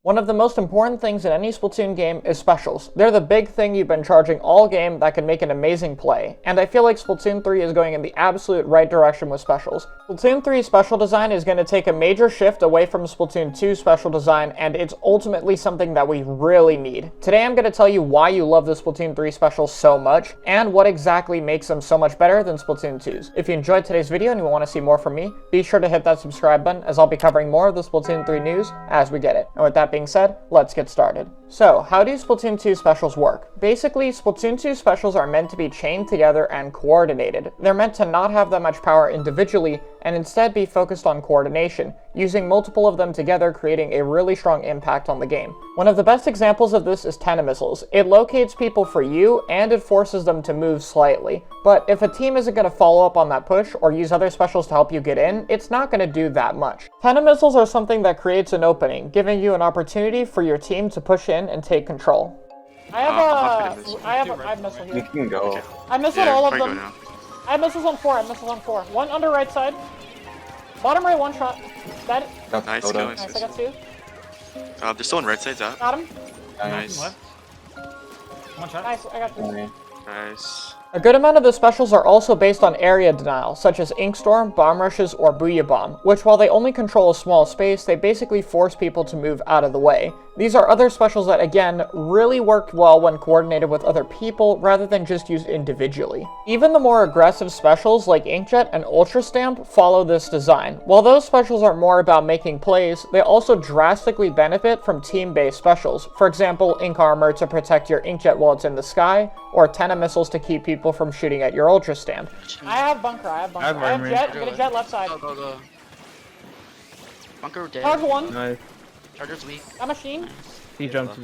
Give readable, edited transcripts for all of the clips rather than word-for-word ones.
One of the most important things in any Splatoon game is specials. They're the big thing you've been charging all game that can make an amazing play, and I feel like Splatoon 3 is going in the absolute right direction with specials. Splatoon 3's special design is going to take a major shift away from Splatoon 2's special design, and it's ultimately something that we really need. Today I'm going to tell you why you love the Splatoon 3 specials so much, and what exactly makes them so much better than Splatoon 2's. If you enjoyed today's video and you want to see more from me, be sure to hit that subscribe button, as I'll be covering more of the Splatoon 3 news as we get it. And with that being said, let's get started. So, how do Splatoon 2 specials work? Basically, Splatoon 2 specials are meant to be chained together and coordinated. They're meant to not have that much power individually, and instead be focused on coordination, using multiple of them together, creating a really strong impact on the game. One of the best examples of this is Tenna Missiles. It locates people for you, and it forces them to move slightly. But if a team isn't going to follow up on that push, or use other specials to help you get in, it's not going to do that much. Tenna Missiles are something that creates an opening, giving you an opportunity for your team to push in and take control. I have missile here. You can go. Okay. I missile all of them. I have missiles on 4, I have missiles on 4. One under right side. Bottom right, one shot. Dead. Nice, nice, I got 2. They're still on right side, Zach. Got him. Nice. One shot. Nice, I got 2. Nice. A good amount of the specials are also based on area denial, such as Ink Storm, Bomb Rushes, or Booyah Bomb, which while they only control a small space, they basically force people to move out of the way. These are other specials that, again, really work well when coordinated with other people rather than just used individually. Even the more aggressive specials like Inkjet and Ultra Stamp follow this design. While those specials are more about making plays, they also drastically benefit from team-based specials. For example, Ink Armor to protect your Inkjet while it's in the sky, or Tenna Missiles to keep people from shooting at your Ultra Stamp. I have Bunker, I have Jet, get a Jet left side. Go. Bunker dead. Charge 1. Nice. Charger's weak. Got Machine. He jumped.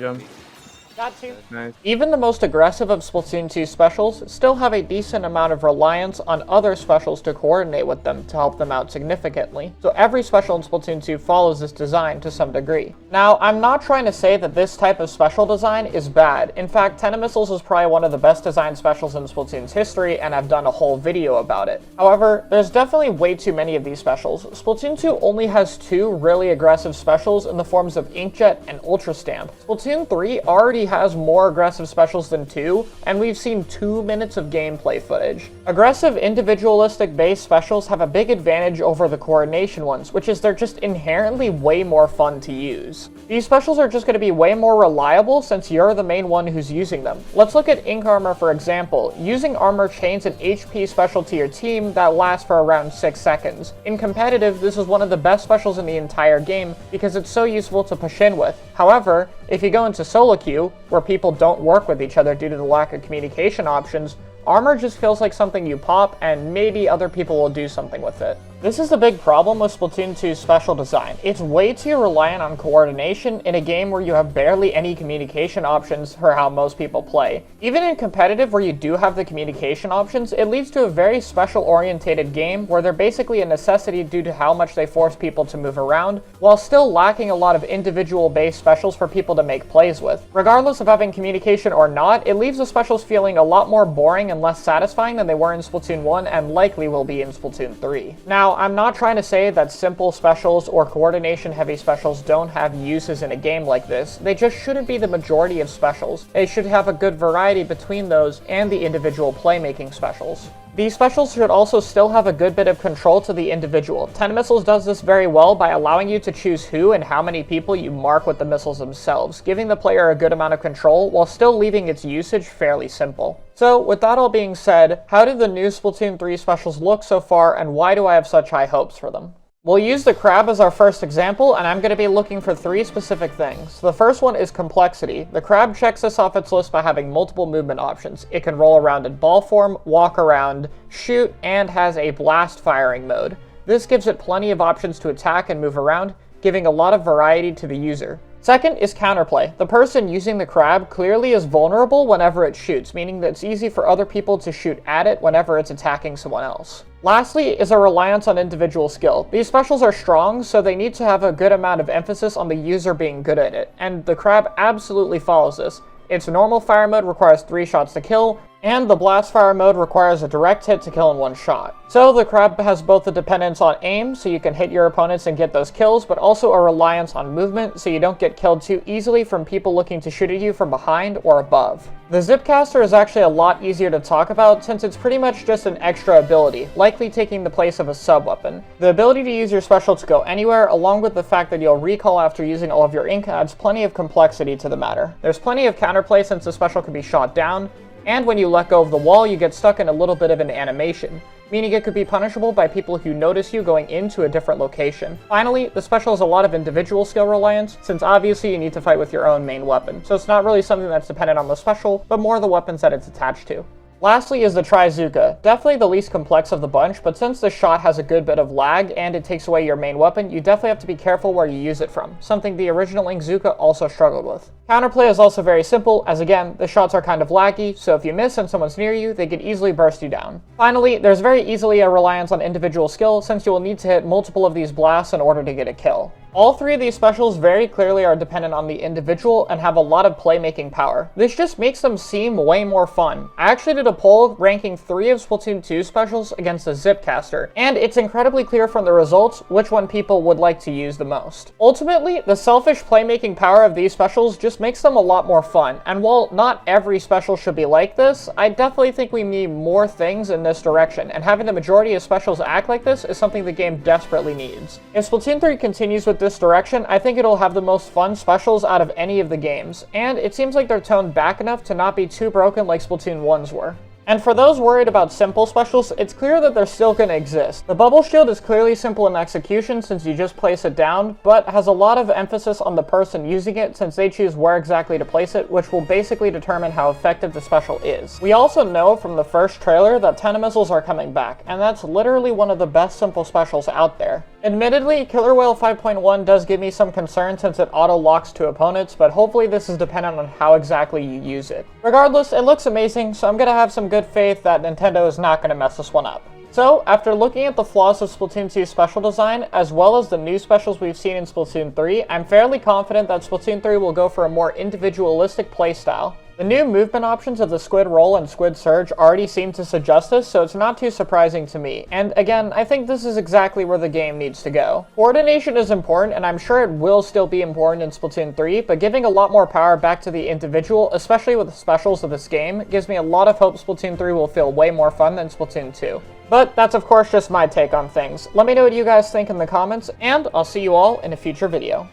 Got 2. Nice. Even the most aggressive of Splatoon 2 specials still have a decent amount of reliance on other specials to coordinate with them to help them out significantly. So every special in Splatoon 2 follows this design to some degree. Now, I'm not trying to say that this type of special design is bad. In fact, Tenna Missiles is probably one of the best designed specials in Splatoon's history, and I've done a whole video about it. However, there's definitely way too many of these specials. Splatoon 2 only has 2 really aggressive specials in the forms of Inkjet and Ultra Stamp. Splatoon 3 already has more aggressive specials than 2, and we've seen 2 minutes of gameplay footage. Aggressive individualistic based specials have a big advantage over the coordination ones, which is they're just inherently way more fun to use. These specials are just going to be way more reliable since you're the main one who's using them. Let's look at Ink Armor for example. Using Armor chains an HP special to your team that lasts for around 6 seconds. In competitive, this is one of the best specials in the entire game because it's so useful to push in with. However, if you go into solo queue, where people don't work with each other due to the lack of communication options, Armor just feels like something you pop and maybe other people will do something with it. This is the big problem with Splatoon 2's special design. It's way too reliant on coordination in a game where you have barely any communication options for how most people play. Even in competitive where you do have the communication options, it leads to a very special orientated game where they're basically a necessity due to how much they force people to move around, while still lacking a lot of individual based specials for people to make plays with. Regardless of having communication or not, it leaves the specials feeling a lot more boring and less satisfying than they were in Splatoon 1 and likely will be in Splatoon 3. Now, I'm not trying to say that simple specials or coordination-heavy specials don't have uses in a game like this. They just shouldn't be the majority of specials. They should have a good variety between those and the individual playmaking specials. These specials should also still have a good bit of control to the individual. Tenna Missiles does this very well by allowing you to choose who and how many people you mark with the missiles themselves, giving the player a good amount of control while still leaving its usage fairly simple. So, with that all being said, how do the new Splatoon 3 specials look so far, and why do I have such high hopes for them? We'll use the crab as our first example, and I'm going to be looking for 3 specific things. The first one is complexity. The crab checks this off its list by having multiple movement options. It can roll around in ball form, walk around, shoot, and has a blast firing mode. This gives it plenty of options to attack and move around, giving a lot of variety to the user. Second is counterplay. The person using the crab clearly is vulnerable whenever it shoots, meaning that it's easy for other people to shoot at it whenever it's attacking someone else. Lastly is a reliance on individual skill. These specials are strong, so they need to have a good amount of emphasis on the user being good at it, and the crab absolutely follows this. Its normal fire mode requires 3 shots to kill, And the blast fire mode requires a direct hit to kill in one shot. So the crab has both the dependence on aim, so you can hit your opponents and get those kills, but also a reliance on movement, so you don't get killed too easily from people looking to shoot at you from behind or above. The Zipcaster is actually a lot easier to talk about since it's pretty much just an extra ability, likely taking the place of a sub-weapon. The ability to use your special to go anywhere, along with the fact that you'll recall after using all of your ink, adds plenty of complexity to the matter. There's plenty of counterplay since the special can be shot down, and when you let go of the wall, you get stuck in a little bit of an animation, meaning it could be punishable by people who notice you going into a different location. Finally, the special has a lot of individual skill reliance, since obviously you need to fight with your own main weapon, so it's not really something that's dependent on the special, but more the weapons that it's attached to. Lastly is the Trizooka, definitely the least complex of the bunch, but since the shot has a good bit of lag and it takes away your main weapon, you definitely have to be careful where you use it from, something the original Inkzooka also struggled with. Counterplay is also very simple, as again, the shots are kind of laggy, so if you miss and someone's near you, they could easily burst you down. Finally, there's very easily a reliance on individual skill, since you will need to hit multiple of these blasts in order to get a kill. All three of these specials very clearly are dependent on the individual and have a lot of playmaking power. This just makes them seem way more fun. I actually did a poll ranking 3 of Splatoon 2 specials against the Zipcaster, and it's incredibly clear from the results which one people would like to use the most. Ultimately, the selfish playmaking power of these specials just makes them a lot more fun, and while not every special should be like this, I definitely think we need more things in this direction, and having the majority of specials act like this is something the game desperately needs. If Splatoon 3 continues with this direction, I think it'll have the most fun specials out of any of the games, and it seems like they're toned back enough to not be too broken like Splatoon 1's were. And for those worried about simple specials, it's clear that they're still going to exist. The bubble shield is clearly simple in execution since you just place it down, but has a lot of emphasis on the person using it since they choose where exactly to place it, which will basically determine how effective the special is. We also know from the first trailer that Tentamissiles are coming back, and that's literally one of the best simple specials out there. Admittedly, Killer Whale 5.1 does give me some concern since it auto-locks to opponents, but hopefully this is dependent on how exactly you use it. Regardless, it looks amazing, so I'm gonna have some good faith that Nintendo is not gonna mess this one up. So, after looking at the flaws of Splatoon 2's special design, as well as the new specials we've seen in Splatoon 3, I'm fairly confident that Splatoon 3 will go for a more individualistic playstyle. The new movement options of the Squid Roll and Squid Surge already seem to suggest this, so it's not too surprising to me. And again, I think this is exactly where the game needs to go. Coordination is important, and I'm sure it will still be important in Splatoon 3, but giving a lot more power back to the individual, especially with the specials of this game, gives me a lot of hope Splatoon 3 will feel way more fun than Splatoon 2. But that's of course just my take on things. Let me know what you guys think in the comments, and I'll see you all in a future video.